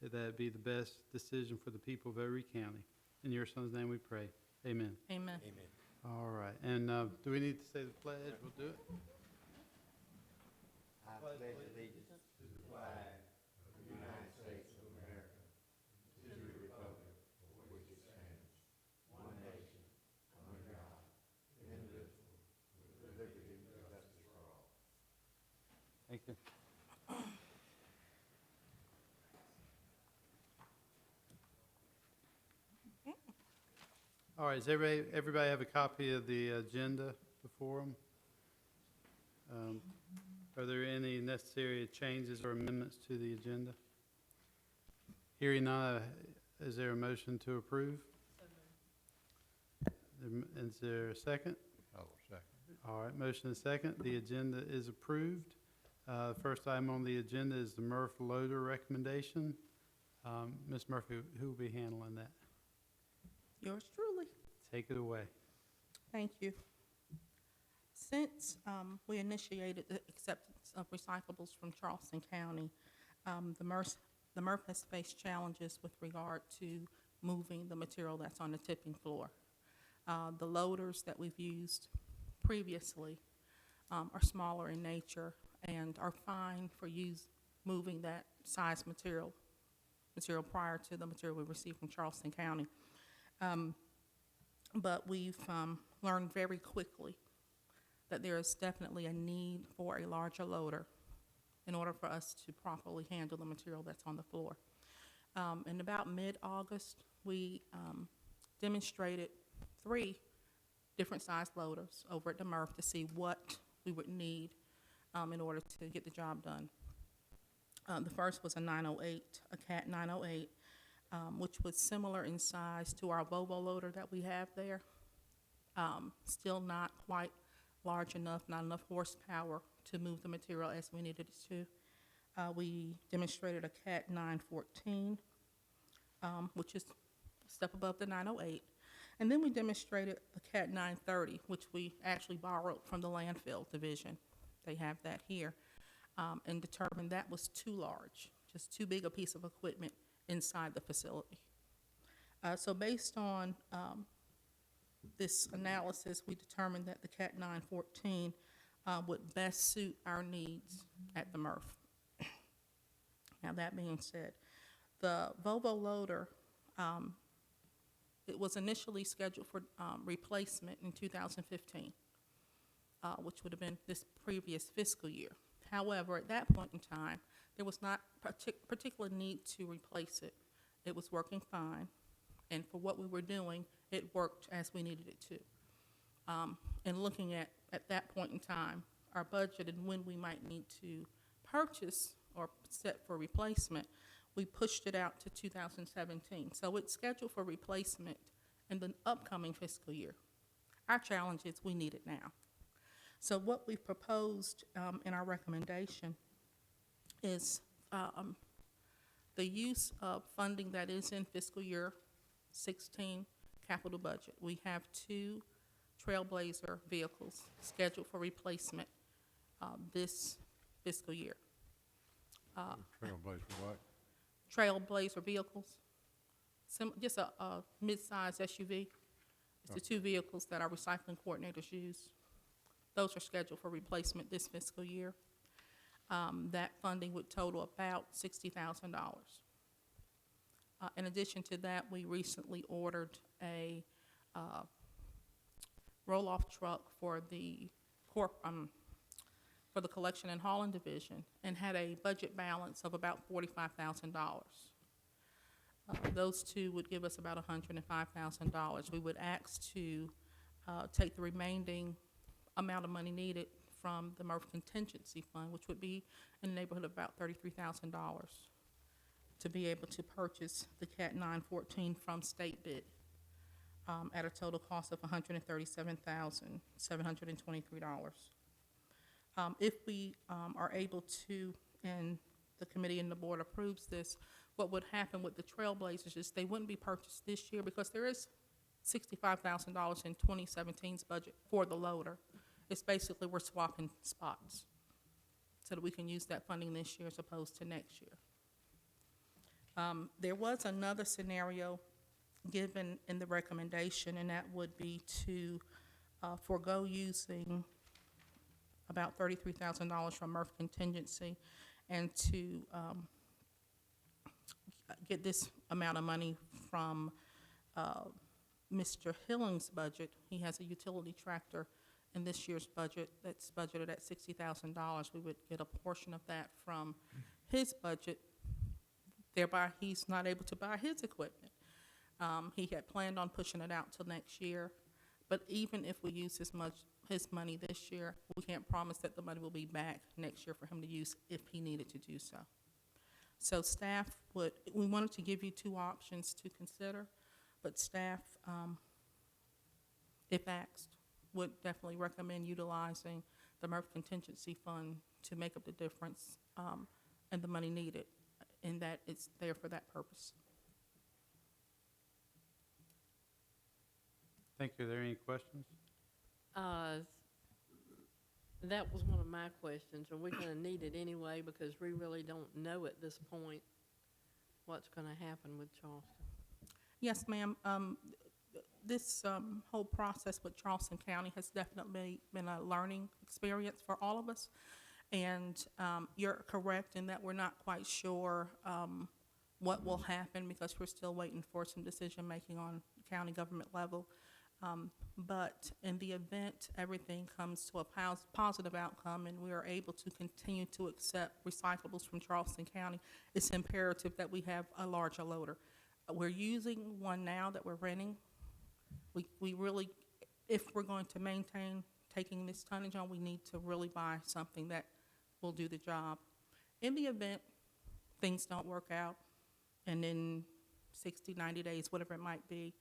that be the best decision for the people of Erie County. In your son's name we pray. Amen. Amen. Amen. All right, and do we need to say the pledge? We'll do it. I pledge allegiance to the flag of the United States of America, to the republic for which it stands, one nation, under God, indivisible, with liberty and justice for all. Thank you. All right, does everybody have a copy of the agenda before them? Are there any necessary changes or amendments to the agenda? Hearing none, is there a motion to approve? Is there a second? Oh, second. All right, motion and second. The agenda is approved. First item on the agenda is the Murph loader recommendation. Ms. Murphy, who will be handling that? Yours truly. Take it away. Thank you. Since we initiated the acceptance of recyclables from Charleston County, the MRF has faced challenges with regard to moving the material that's on the tipping floor. The loaders that we've used previously are smaller in nature and are fine for moving that size material prior to the material we received from Charleston County. But we've learned very quickly that there is definitely a need for a larger loader in order for us to properly handle the material that's on the floor. In about mid-August, we demonstrated 3 different size loaders over at the MRF to see what we would need in order to get the job done. The first was a 908, a CAT 908, which was similar in size to our Volvo loader that we have there. Still not quite large enough, not enough horsepower to move the material as we needed it to. We demonstrated a CAT 914, which is a step above the 908. And then we demonstrated the CAT 930, which we actually borrowed from the landfill division. They have that here. And determined that was too large, just too big a piece of equipment inside the facility. So based on this analysis, we determined that the CAT 914 would best suit our needs at the MRF. Now that being said, the Volvo loader, it was initially scheduled for replacement in 2015, which would have been this previous fiscal year. However, at that point in time, there was not particular need to replace it. It was working fine, and for what we were doing, it worked as we needed it to. And looking at that point in time, our budget and when we might need to purchase or set for replacement, we pushed it out to 2017. So it's scheduled for replacement in the upcoming fiscal year. Our challenge is we need it now. So what we've proposed in our recommendation is the use of funding that is in fiscal year 16 capital budget. We have 2 Trailblazer vehicles scheduled for replacement this fiscal year. Trailblazer what? Trailblazer vehicles, just a mid-size SUV. It's the 2 vehicles that our recycling coordinators use. Those are scheduled for replacement this fiscal year. That funding would total about $60,000. In addition to that, we recently ordered a roll-off truck for the collection and hauling division, and had a budget balance of about $45,000. Those 2 would give us about $105,000. We would ask to take the remaining amount of money needed from the MRF contingency fund, which would be in the neighborhood of about $33,000, to be able to purchase the CAT 914 from state bid at a total cost of $137,723. If we are able to, and the committee and the board approves this, what would happen with the Trailblazers is they wouldn't be purchased this year because there is $65,000 in 2017's budget for the loader. It's basically we're swapping spots so that we can use that funding this year as opposed to next year. There was another scenario given in the recommendation, and that would be to forego using about $33,000 from Murph contingency and to get this amount of money from Mr. Hilling's budget. He has a utility tractor in this year's budget that's budgeted at $60,000. We would get a portion of that from his budget, thereby he's not able to buy his equipment. He had planned on pushing it out till next year, but even if we use his money this year, we can't promise that the money will be back next year for him to use if he needed to do so. So staff we wanted to give you two options to consider, but staff, if asked, would definitely recommend utilizing the Murph contingency fund to make up the difference and the money needed, and that it's there for that purpose. Thank you. Are there any questions? That was one of my questions. Are we gonna need it anyway? Because we really don't know at this point what's gonna happen with Charleston. Yes, ma'am. This whole process with Charleston County has definitely been a learning experience for all of us. And you're correct in that we're not quite sure what will happen because we're still waiting for some decision-making on county government level. But in the event everything comes to a positive outcome and we are able to continue to accept recyclables from Charleston County, it's imperative that we have a larger loader. We're using one now that we're renting. We really, if we're going to maintain taking this tonnage on, we need to really buy something that will do the job. In the event things don't work out, and in 60, 90 days, whatever it might be,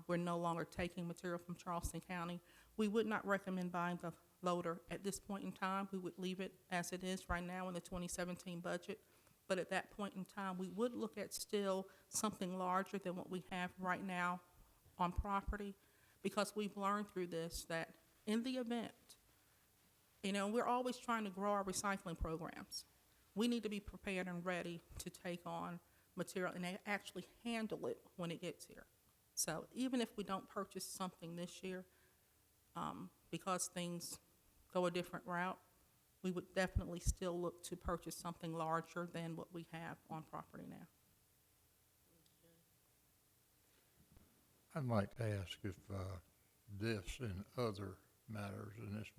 we're no longer taking material from Charleston County, we would not recommend buying the loader at this point in time. We would leave it as it is right now in the 2017 budget. But at that point in time, we would look at still something larger than what we have right now on property, because we've learned through this that in the event, we're always trying to grow our recycling programs. We need to be prepared and ready to take on material and actually handle it when it gets here. So even if we don't purchase something this year, because things go a different route, we would definitely still look to purchase something larger than what we have on property now. I'd like to ask if this and other matters, and it's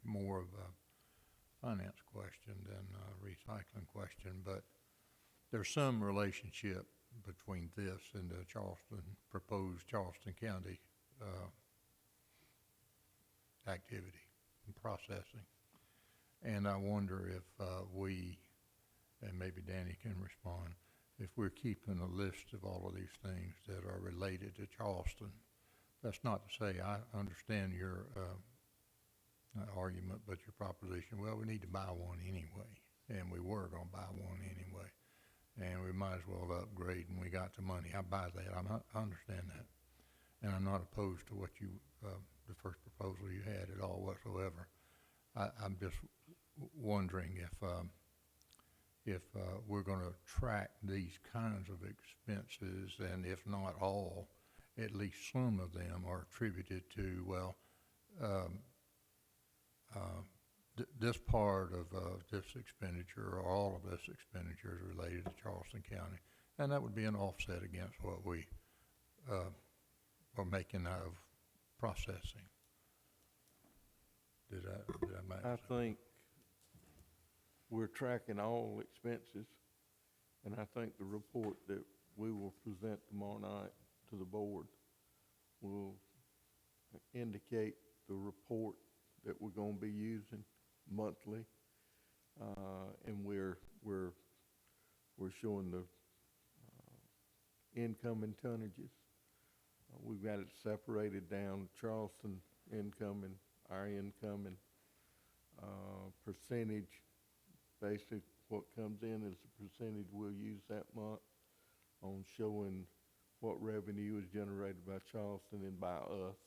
more of a finance question than a recycling question, but there's some relationship between this and the proposed Charleston County activity and processing. And I wonder if we, and maybe Danny can respond, if we're keeping a list of all of these things that are related to Charleston. That's not to say I understand your argument, but your proposition, well, we need to buy one anyway, and we were going to buy one anyway, and we might as well upgrade, and we got the money. I buy that. I understand that, and I'm not opposed to what you, the first proposal you had at all whatsoever. I'm just wondering if we're going to track these kinds of expenses, and if not all, at least some of them are attributed to, well, this part of this expenditure or all of this expenditure is related to Charleston County, and that would be an offset against what we are making out of processing. Did I make sense? I think we're tracking all expenses, and I think the report that we will present tomorrow night to the board will indicate the report that we're going to be using monthly, and we're showing the incoming tonnages. We've got it separated down: Charleston income and our income, and percentage. Basic, what comes in is the percentage we'll use that month on showing what revenue is generated by Charleston and by us.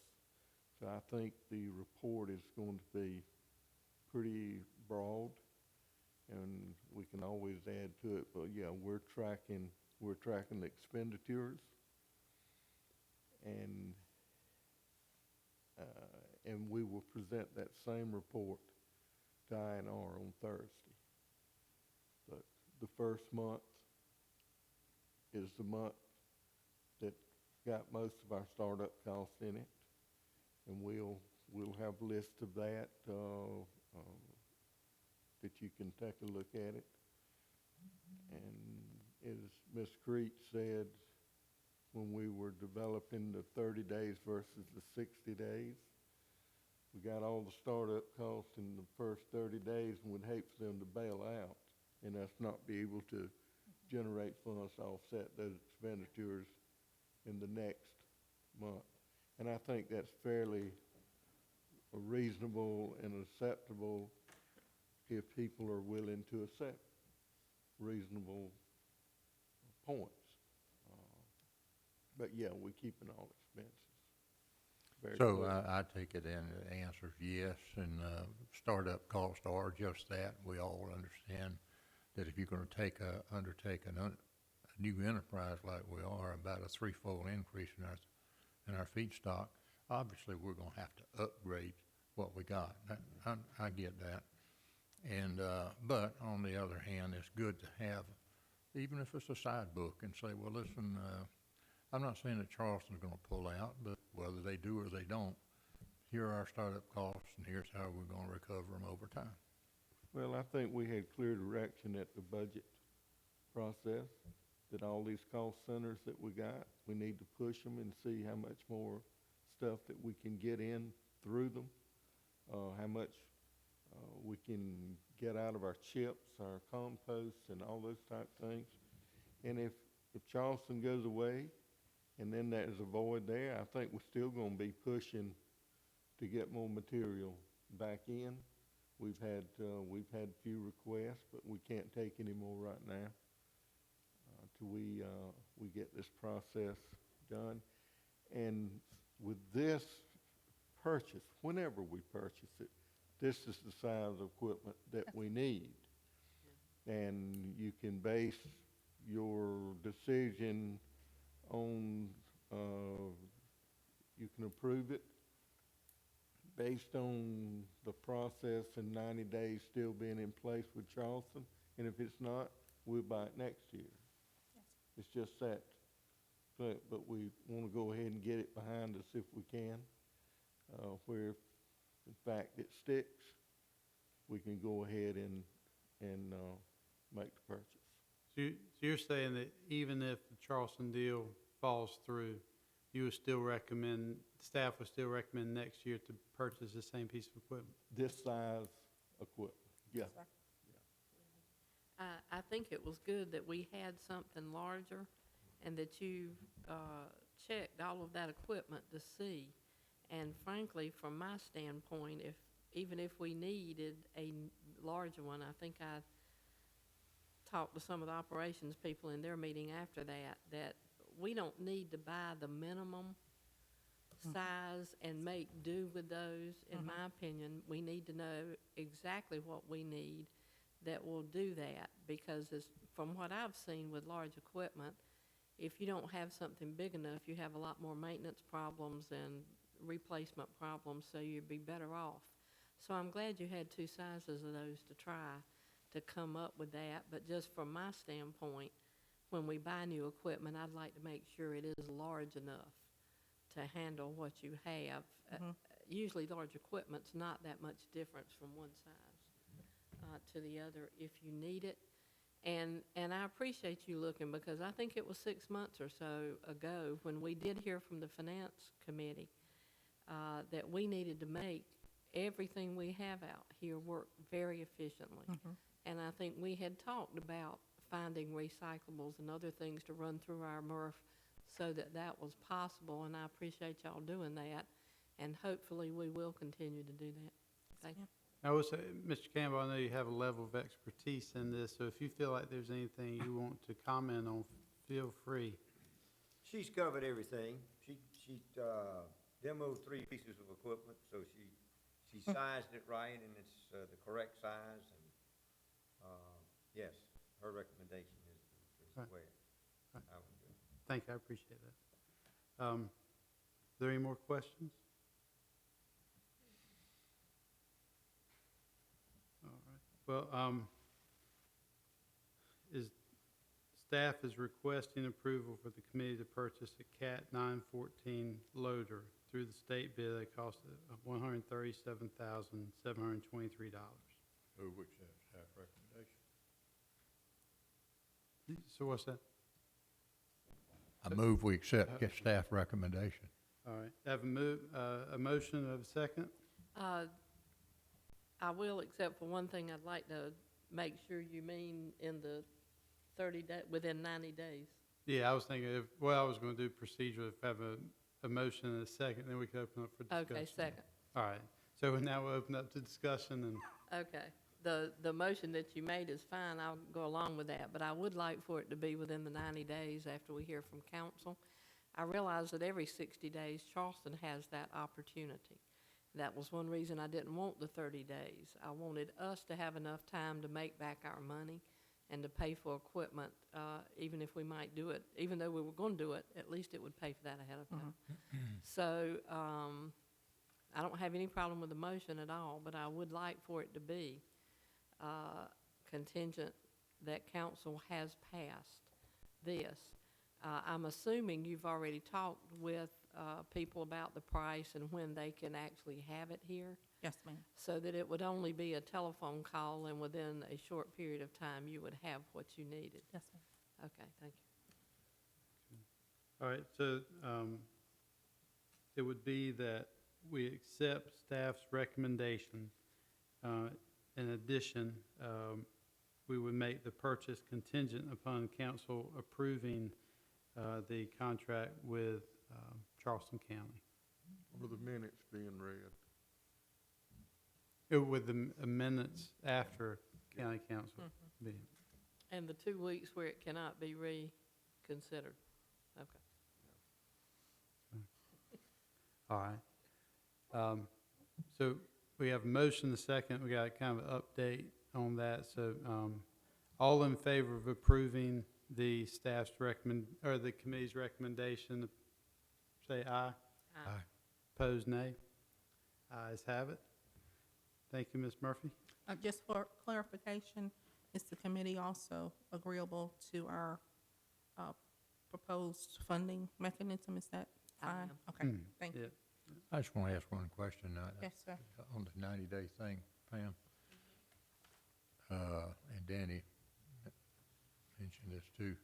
So I think the report is going to be pretty broad, and we can always add to it. But yeah, we're tracking we're tracking the expenditures. And, and we will present that same report to INR on Thursday. But the first month is the month that got most of our startup costs in it. And we'll have a list of that, that you can take a look at it. And as Ms. Creech said, when we were developing the 30 days versus the 60 days, we got all the startup costs in the first 30 days and would hate for them to bail out and us not be able to generate funds to offset those expenditures in the next month. And I think that's fairly reasonable and acceptable if people are willing to accept reasonable points. But yeah, we're keeping all expenses. Very So clear. I take it in, the answer's yes, and startup costs are just that. We all understand that if you're gonna undertake a new enterprise like we are, about a threefold increase in our feedstock, obviously, we're gonna have to upgrade what we got. I get that. And, but on the other hand, it's good to have, even if it's a side book, and say, well, listen, I'm not saying that Charleston's gonna pull out, but whether they do or they don't, here are our startup costs, and here's how we're gonna recover them over time. Well, I think we had clear direction at the budget process, that all these cost centers that we got, we need to push them and see how much more stuff that we can get in through them, how much we can get out of our chips, our compost, and all those type things. And if Charleston goes away, and then there's a void there, I think we're still gonna be pushing to get more material back in. We've had few requests, but we can't take any more right now till we get this process done. And with this purchase, whenever we purchase it, this is the size of equipment that we need. And you can base your decision on, you can approve it based on the process in 90 days still being in place with Charleston. And if it's not, we'll buy it next year. Yes. It's just that. But we want to go ahead and get it behind us if we can, where if in fact it sticks, we can go ahead and make the purchase. So you're saying that even if the Charleston deal falls through, you would still recommend, staff would still recommend next year to purchase the same piece of equipment? This size equipment, yeah. Sir. I think it was good that we had something larger and that you checked all of that equipment to see. And frankly, from my standpoint, even if we needed a larger one, I think I talked to some of the operations people in their meeting after that we don't need to buy the minimum size and make do with those. In my opinion, we need to know exactly what we need that will do that, because from what I've seen with large equipment, if you don't have something big enough, you have a lot more maintenance problems and replacement problems, so you'd be better off. So I'm glad you had two sizes of those to try to come up with that. But just from my standpoint, when we buy new equipment, I'd like to make sure it is large enough to handle what you have. Usually large equipment's not that much difference from one size to the other if you need it. And I appreciate you looking, because I think it was 6 months or so ago when we did hear from the Finance Committee that we needed to make everything we have out here work very efficiently. And I think we had talked about finding recyclables and other things to run through our MRF so that that was possible, and I appreciate y'all doing that, and hopefully we will continue to do that. Thank you. I would say, Mr. Campbell, I know you have a level of expertise in this, so if you feel like there's anything you want to comment on, feel free. She's covered everything. She demoed 3 pieces of equipment, so she sized it right, and it's the correct size, and yes, her recommendation is Right. where. thank you, I appreciate that. Are there any more questions? All right, well, staff is requesting approval for the committee to purchase a CAT 914 loader through the state bid at a cost of $137,723. Move we accept staff recommendation. So what's that? I move we accept staff recommendation. All right, have a motion of a second? I will, except for one thing, I'd like to make sure you mean in the within 90 days. Yeah, I was thinking I was gonna do procedure, if I have a motion and a second, then we could open up for discussion. Okay, second. All right, so now we'll open up to discussion and, Okay. The motion that you made is fine, I'll go along with that, but I would like for it to be within the 90 days after we hear from council. I realize that every 60 days, Charleston has that opportunity. That was one reason I didn't want the 30 days. I wanted us to have enough time to make back our money and to pay for equipment, even if we might do it, even though we were going to do it, at least it would pay for that ahead of time. So I don't have any problem with the motion at all, but I would like for it to be contingent that council has passed this. I'm assuming you've already talked with people about the price and when they can actually have it here, Yes, ma'am. so that it would only be a telephone call and within a short period of time you would have what you needed. Yes, ma'am. Okay, thank you. all right, so it would be that we accept staff's recommendation. In addition, we would make the purchase contingent upon council approving the contract with Charleston County. With the minutes being read. With the amendments after county council being. And the 2 weeks where it cannot be reconsidered. Okay. All right. So we have a motion, the second, we got kind of an update on that. So all in favor of approving the staff's or the committee's recommendation, say aye. Aye. Opposed, nay. Ayes have it. Thank you, Ms. Murphy. Just for clarification, is the committee also agreeable to our proposed funding mechanism? Is that I fine? am. Okay, Mm, thank you. yeah. I just want to ask one question Yes, sir. on the 90-day thing, Pam. And Danny mentioned this too.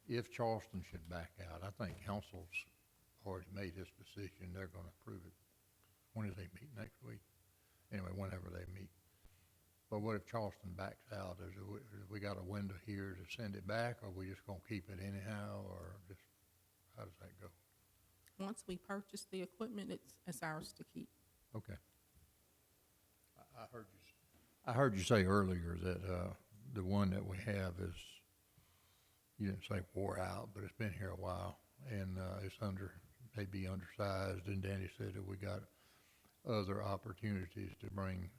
If Charleston should back out, I think council's already made this decision. They're going to approve it. When do they meet? Next week? Anyway, whenever they meet. But what if Charleston backs out? We got a window here to send it back, or we just going to keep it anyhow, or just, how does that go? Once we purchase the equipment, it's ours to keep. Okay. I heard you say earlier that the one that we have is, you didn't say wore out, but it's been here a while, and it's maybe undersized, and Danny said that we got other opportunities to bring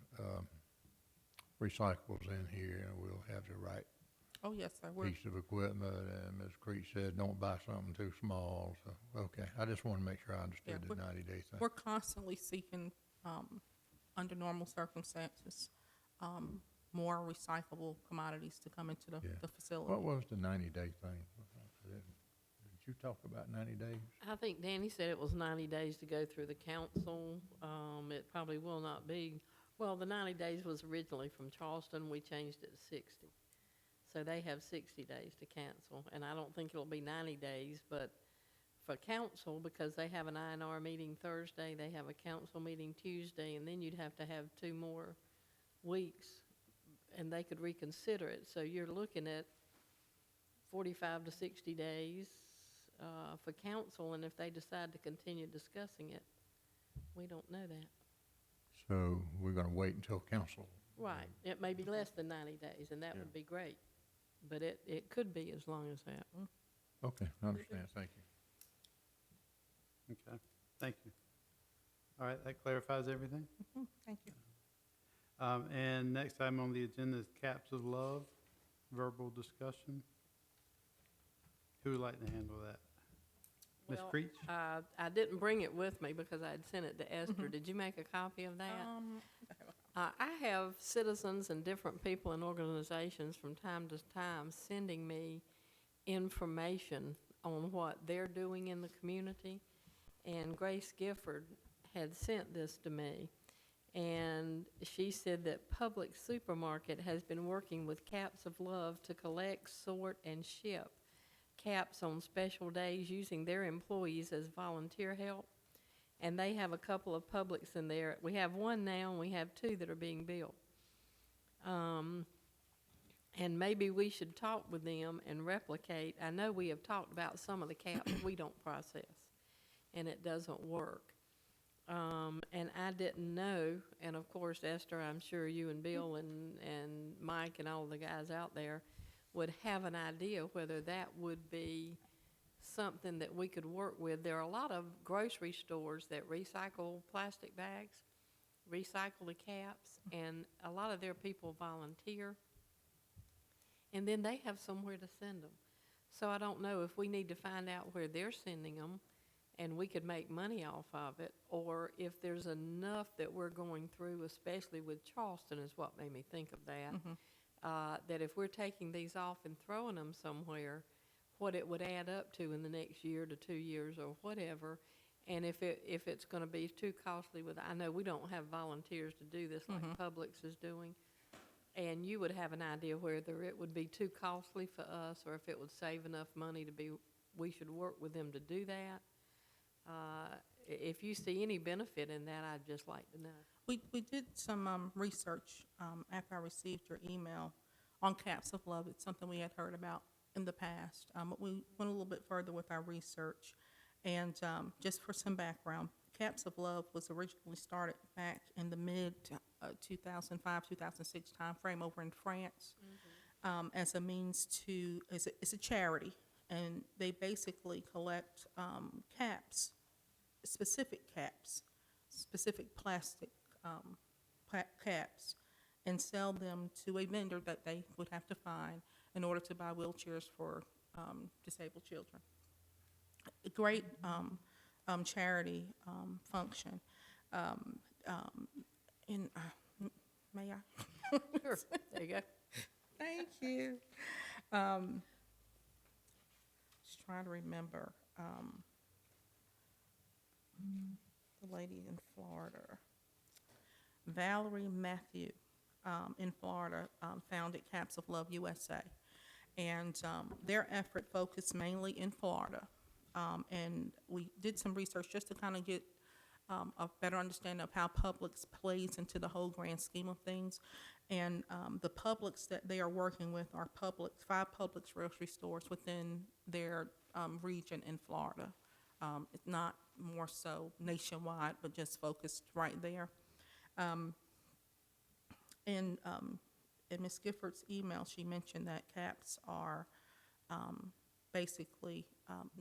recyclables in here, and we'll have the right Oh, yes, sir. piece of equipment, and Ms. Creech said, don't buy something too small, so, okay. I just want to make sure I understood the 90-day thing. We're constantly seeking, under normal circumstances, more recyclable commodities to come into the Yeah. facility. What was the 90-day thing? Did you talk about 90 days? I think Danny said it was 90 days to go through the council. It probably will not be. Well, the 90 days was originally from Charleston. We changed it to 60. So they have 60 days to cancel. And I don't think it'll be 90 days, but for council, because they have an INR meeting Thursday, they have a council meeting Tuesday, and then you'd have to have 2 more weeks, and they could reconsider it. So you're looking at 45 to 60 days for council, and if they decide to continue discussing it, we don't know that. So we're going to wait until council. Right. It may be less than 90 days, and that Yeah. would be great. But it could be as long as that. Okay, I understand. Thank you. Okay, thank you. All right, that clarifies everything. Thank you. And next item on the agenda is Caps of Love, verbal discussion. Who would like to handle that? Ms. Well, Creech? I didn't bring it with me because I had sent it to Esther. Mhm. Did you make a copy of that? I I have citizens and different people and organizations from time to time sending me information on what they're doing in the community. And Grace Gifford had sent this to me. And she said that Public Supermarket has been working with Caps of Love to collect, sort, and ship caps on special days using their employees as volunteer help. And they have a couple of Publix in there. We have one now, and we have two that are being built. And maybe we should talk with them and replicate. I know we have talked about some of the caps we don't process, and it doesn't work. And I didn't know, and of course, Esther, I'm sure you and Bill and Mike and all the guys out there would have an idea whether that would be something that we could work with. There are a lot of grocery stores that recycle plastic bags, recycle the caps, and a lot of their people volunteer. And then they have somewhere to send them. So I don't know if we need to find out where they're sending them and we could make money off of it, or if there's enough that we're going through, especially with Charleston is what made me think of that, that if we're taking these off and throwing them somewhere, what it would add up to in the next year to 2 years or whatever. And if it's going to be too costly I know we don't have volunteers to do this like Publix is doing. And you would have an idea whether it would be too costly for us or if it would save enough money we should work with them to do that. If you see any benefit in that, I'd just like to know. We did some research after I received your email on Caps of Love. It's something we had heard about in the past. But we went a little bit further with our research. And just for some background, Caps of Love was originally started back in the mid 2005, 2006 timeframe over in France as a means to, it's a charity. And they basically collect caps, specific plastic caps, and sell them to a vendor that they would have to find in order to buy wheelchairs for disabled children. A great charity function. May I? Sure, there you go. Thank you. Just trying to remember the lady in Florida, Valerie Matthew, in Florida, founded Caps of Love USA, and their effort focused mainly in Florida. And we did some research just to kind of get a better understanding of how Publix plays into the whole grand scheme of things. And the Publix that they are working with are 5 Publix grocery stores within their region in Florida. It's not more so nationwide, but just focused right there. In Ms. Gifford's email, she mentioned that caps are basically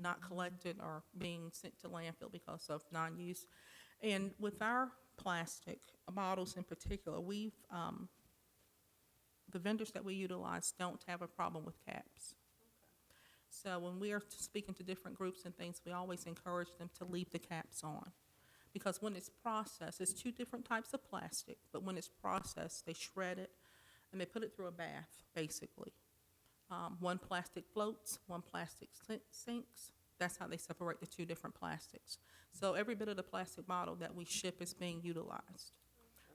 not collected or being sent to landfill because of non-use. And with our plastic bottles in particular, the vendors that we utilize don't have a problem with caps. So when we are speaking to different groups and things, we always encourage them to leave the caps on. Because when it's processed, it's 2 different types of plastic, but when it's processed, they shred it and they put it through a bath, basically. One plastic floats, one plastic sinks. That's how they separate the 2 different plastics. So every bit of the plastic bottle that we ship is being utilized.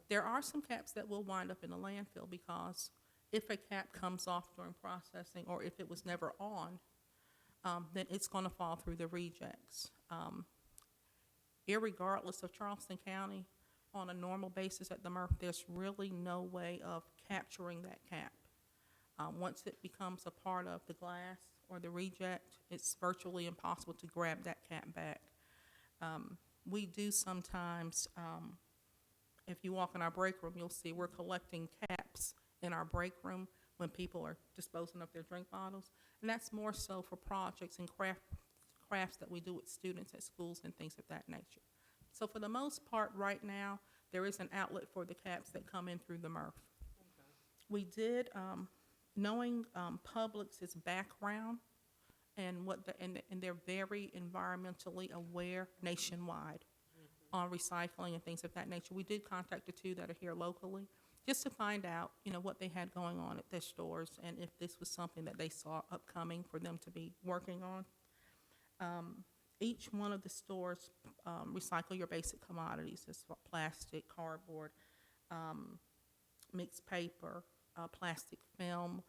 There are some caps that will wind up in the landfill because if a cap comes off during processing or if it was never on, then it's going to fall through the rejects. Irregardless of Charleston County, on a normal basis at the MRF, there's really no way of capturing that cap. Once it becomes a part of the glass or the reject, it's virtually impossible to grab that cap back. We do sometimes, if you walk in our break room, you'll see we're collecting caps in our break room when people are disposing of their drink bottles. And that's more so for projects and crafts that we do with students at schools and things of that nature. So for the most part right now, there is an outlet for the caps that come in through the MRF. We did, knowing Publix's background and and they're very environmentally aware nationwide on recycling and things of that nature. We did contact the two that are here locally, just to find out, what they had going on at their stores and if this was something that they saw upcoming for them to be working on. Each one of the stores recycle your basic commodities, as plastic, cardboard, mixed paper, plastic film.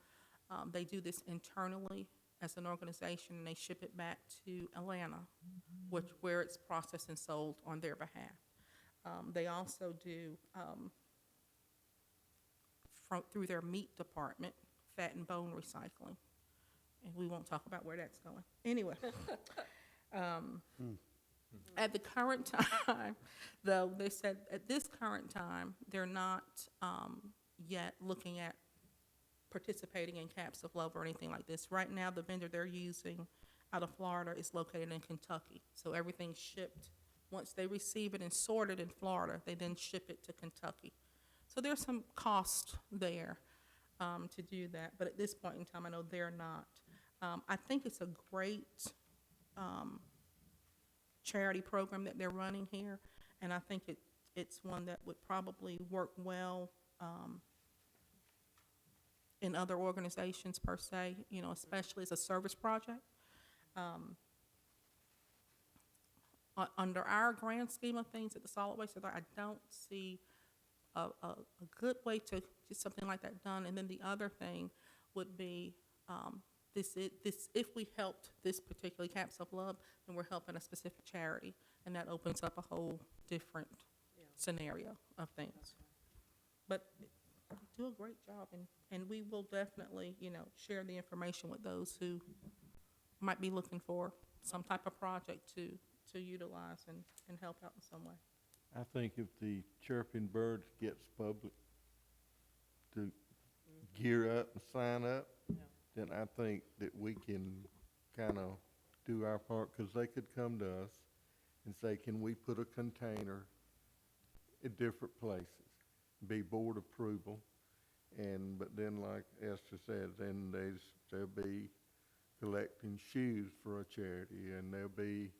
They do this internally as an organization, and they ship it back to Atlanta, where it's processed and sold on their behalf. They also do, through their meat department, fat and bone recycling. And we won't talk about where that's going. Anyway. At the current time, though, they said at this current time, they're not yet looking at participating in Caps of Love or anything like this. Right now, the vendor they're using out of Florida is located in Kentucky. So everything's shipped. Once they receive it and sort it in Florida, they then ship it to Kentucky. So there's some cost there to do that. But at this point in time, I know they're not. I think it's a great charity program that they're running here, and I think it's one that would probably work well in other organizations per se, especially as a service project. Under our grand scheme of things at the Solid Waste Authority, I don't see a good way to get something like that done. And then the other thing would be if we helped this particular Caps of Love, then we're helping a specific charity, and that opens up a whole different scenario of things. But do a great job, and we will definitely, share the information with those who might be looking for some type of project to utilize and help out in some way. I think if the Chirping Birds gets public to gear up and sign up, then I think that we can kind of do our part, because they could come to us and say, can we put a container at different places, be board approval, but then like Esther said, then they'll be collecting shoes for a charity, and there'll be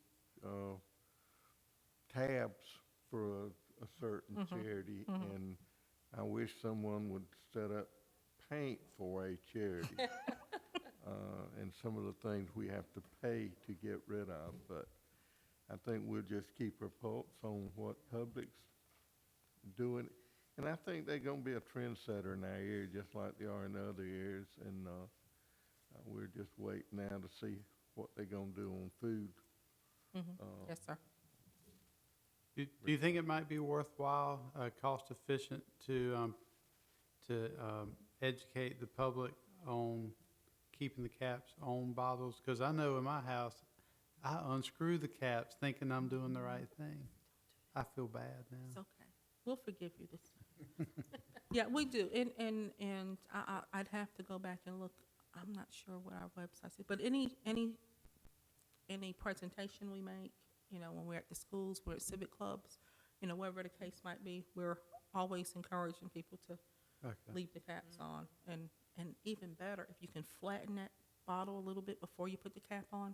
tabs for a certain charity, and I wish someone would set up paint for a charity. And some of the things we have to pay to get rid of, but I think we'll just keep our pulse on what Public's doing. And I think they're gonna be a trendsetter in our area, just like they are in other areas, and we're just waiting now to see what they're gonna do on food. Yes, sir. Do you think it might be worthwhile, cost efficient to educate the public on keeping the caps on bottles? Because I know in my house, I unscrew the caps thinking I'm doing the right thing. I feel bad now. It's okay. We'll forgive you this time. Yeah, we do. And I'd have to go back and look. I'm not sure what our website is, but any presentation we make, when we're at the schools, we're at civic clubs, whatever the case might be, we're always encouraging people to leave the caps on. And even better, if you can flatten that bottle a little bit before you put the cap on,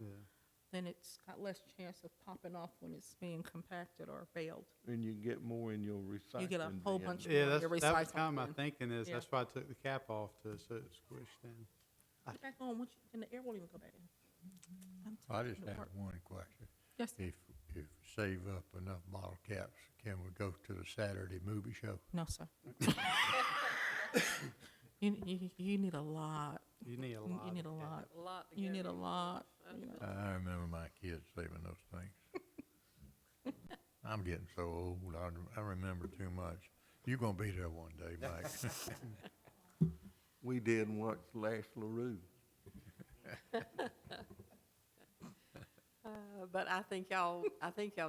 then it's got less chance of popping off when it's being compacted or baled. And you get more in your recycling. You get a whole bin. bunch Yeah, more in your that was recycling kind of my bin. thinking is, Yeah. that's why I took the cap off so it squished in. Put it back on, and the air won't even go back in. I'm I telling just you, it have works. one question. Yes, If save up enough bottle caps, can we go to the Saturday movie show? no, sir. You need a lot. You need a lot. You need a of cap. lot. A lot to You go need a in. lot. I remember my kids saving those things. I'm getting so old, I remember too much. You're gonna be there one day, Mike. We did watch Lash LaRue. But I think y'all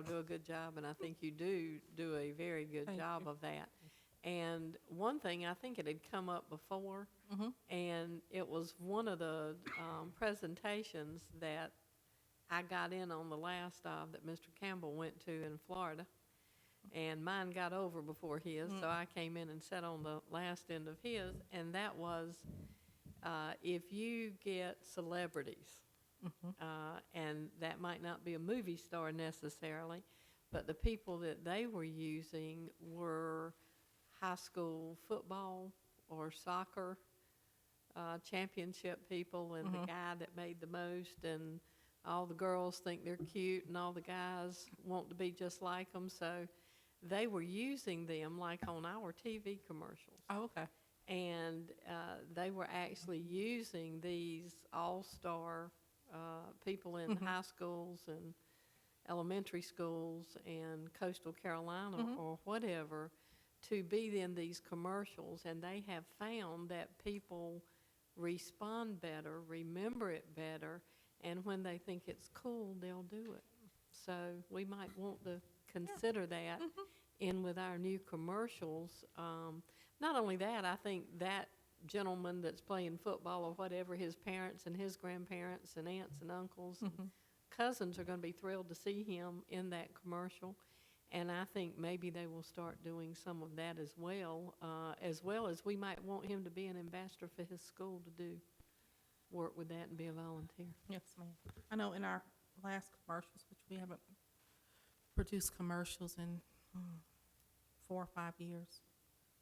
do a good job, and I think you do a very good Thank job you. of that. And one thing, I think it had come up before, and it was one of the presentations that I got in on the last of that Mr. Campbell went to in Florida. And mine got over before his, so I came in and sat on the last end of his, and that was if you get celebrities And that might not be a movie star necessarily, but the people that they were using were high school football or soccer championship people, and the guy that made the most, and all the girls think they're cute, and all the guys want to be just like them. So they were using them like on our TV commercials. Oh, okay. And they were actually using these all-star people in high schools and elementary schools and coastal Carolina or whatever to be in these commercials. And they have found that people respond better, remember it better, and when they think it's cool, they'll do it. So we might want to consider that in with our new commercials. Not only that, I think that gentleman that's playing football or whatever, his parents and his grandparents and aunts and uncles and cousins are going to be thrilled to see him in that commercial. And I think maybe they will start doing some of that as well as we might want him to be an ambassador for his school to do work with that and be a volunteer. Yes, ma'am. I know in our last commercials, which we haven't produced commercials in 4 or 5 years,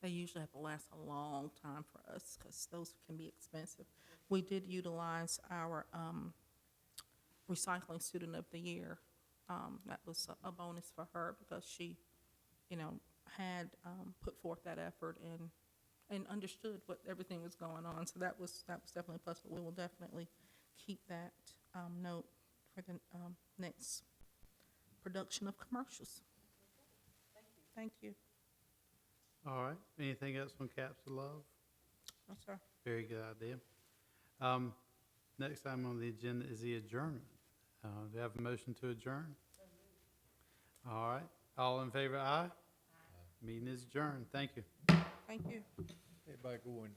they usually have to last a long time for us because those can be expensive. We did utilize our recycling student of the year. That was a bonus for her because she, had put forth that effort and understood what everything was going on. So that was definitely a plus. But we will definitely keep that note for the next production of commercials. Thank you. All right, anything else on Caps of Love? No, sir. Very good idea. Next item on the agenda is the adjournment. Do we have a motion to adjourn? All right, all in favor, aye? Meeting is adjourned. Thank you. Thank you. Everybody going